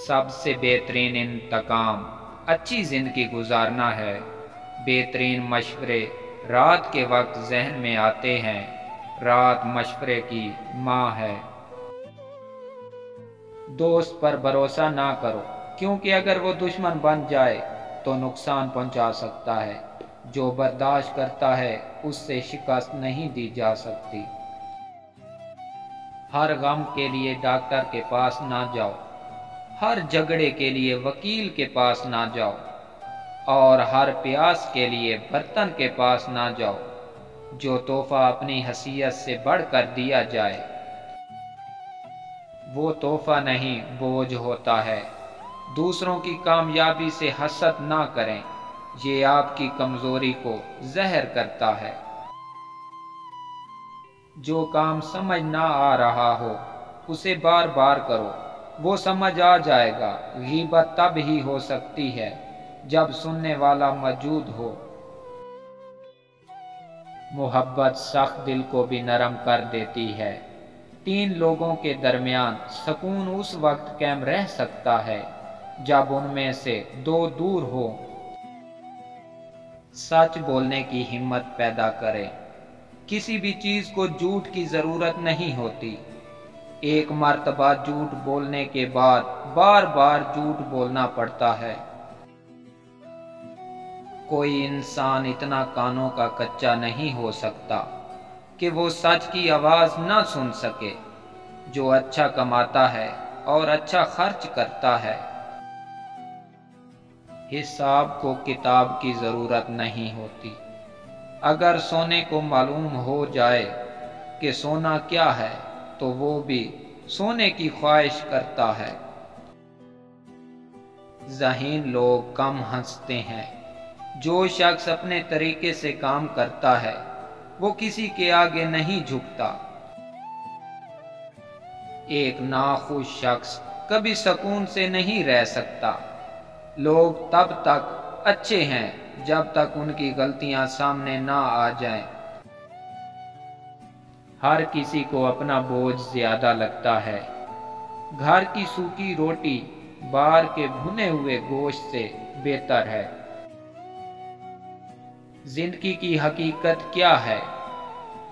सबसे बेहतरीन इंतकाम अच्छी ज़िंदगी गुजारना है। बेहतरीन मशवरे रात के वक्त जहन में आते हैं। रात मशवरे की माँ है। दोस्त पर भरोसा ना करो, क्योंकि अगर वो दुश्मन बन जाए तो नुकसान पहुंचा सकता है। जो बर्दाश्त करता है उससे शिकस्त नहीं दी जा सकती। हर गम के लिए डॉक्टर के पास ना जाओ, हर झगड़े के लिए वकील के पास ना जाओ, और हर प्यास के लिए बर्तन के पास ना जाओ। जो तोहफा अपनी हैसियत से बढ़कर दिया जाए वो तोहफा नहीं बोझ होता है। दूसरों की कामयाबी से हसद ना करें, ये आपकी कमजोरी को जहर करता है। जो काम समझ ना आ रहा हो उसे बार बार करो, वो समझ आ जाएगा। गीबत तब ही हो सकती है जब सुनने वाला मौजूद हो। मोहब्बत सख्त दिल को भी नरम कर देती है। तीन लोगों के दरमियान सुकून उस वक्त कायम रह सकता है जब उनमें से दो दूर हो। सच बोलने की हिम्मत पैदा करें। किसी भी चीज को झूठ की जरूरत नहीं होती। एक मर्तबा झूठ बोलने के बाद बार बार झूठ बोलना पड़ता है। कोई इंसान इतना कानों का कच्चा नहीं हो सकता कि वो सच की आवाज न सुन सके। जो अच्छा कमाता है और अच्छा खर्च करता है, हिसाब को किताब की जरूरत नहीं होती। अगर सोने को मालूम हो जाए कि सोना क्या है तो वो भी सोने की ख्वाहिश करता है। ज़हीन लोग कम हंसते हैं। जो शख्स अपने तरीके से काम करता है वो किसी के आगे नहीं झुकता। एक नाखुश शख्स कभी सुकून से नहीं रह सकता। लोग तब तक अच्छे हैं जब तक उनकी गलतियां सामने ना आ जाएं। हर किसी को अपना बोझ ज्यादा लगता है। घर की सूखी रोटी बाहर के भुने हुए गोश्त से बेहतर है। जिंदगी की हकीकत क्या है,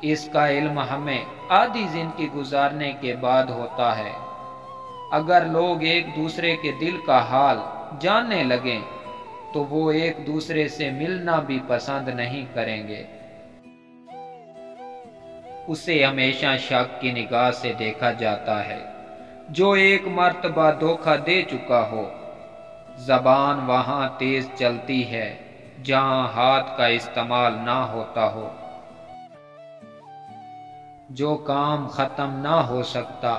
इसका इल्म हमें आधी जिंदगी गुजारने के बाद होता है। अगर लोग एक दूसरे के दिल का हाल जानने लगें तो वो एक दूसरे से मिलना भी पसंद नहीं करेंगे। उसे हमेशा शक की निगाह से देखा जाता है जो एक मर्तबा धोखा दे चुका हो। जबान वहां तेज चलती है जहां हाथ का इस्तेमाल ना होता हो। जो काम खत्म ना हो सकता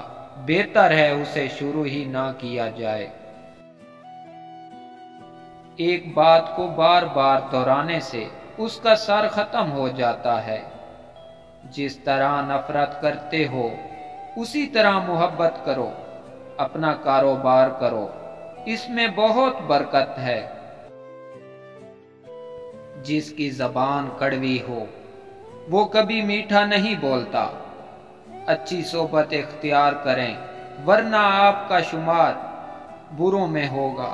बेहतर है उसे शुरू ही ना किया जाए। एक बात को बार बार दोहराने से उसका सर खत्म हो जाता है। जिस तरह नफरत करते हो उसी तरह मोहब्बत करो। अपना कारोबार करो, इसमें बहुत बरकत है। जिसकी जबान कड़वी हो वो कभी मीठा नहीं बोलता। अच्छी सोबत इख्तियार करें वरना आपका शुमार बुरों में होगा।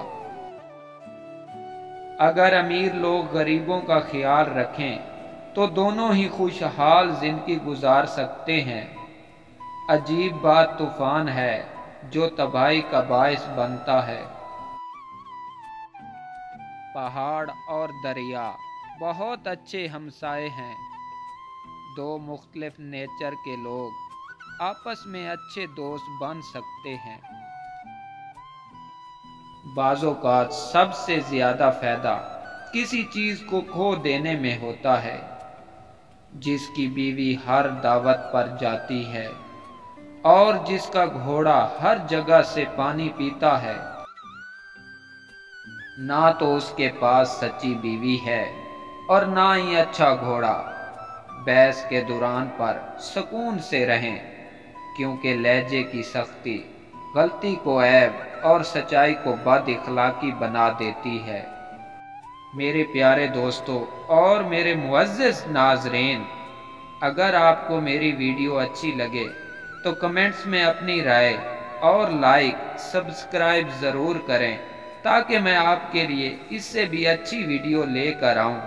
अगर अमीर लोग गरीबों का ख्याल रखें तो दोनों ही खुशहाल जिंदगी गुजार सकते हैं। अजीब बात तूफान है जो तबाही का बायस बनता है। पहाड़ और दरिया बहुत अच्छे हमसाए हैं। दो मुख्तलिफ नेचर के लोग आपस में अच्छे दोस्त बन सकते हैं। बाज़ोकात सबसे ज्यादा फायदा किसी चीज को खो देने में होता है। जिसकी बीवी हर दावत पर जाती है और जिसका घोड़ा हर जगह से पानी पीता है, ना तो उसके पास सच्ची बीवी है और ना ही अच्छा घोड़ा। बहस के दौरान पर सुकून से रहें, क्योंकि लहजे की सख्ती गलती को ऐब और सच्चाई को बद इखलाकी बना देती है। मेरे प्यारे दोस्तों और मेरे मुअज़्ज़ज़ नाज़रीन, अगर आपको मेरी वीडियो अच्छी लगे तो कमेंट्स में अपनी राय اور لائک سبسکرائب ضرور کریں تاکہ میں آپ کے لیے اس سے بھی اچھی ویڈیو لے کر آؤں۔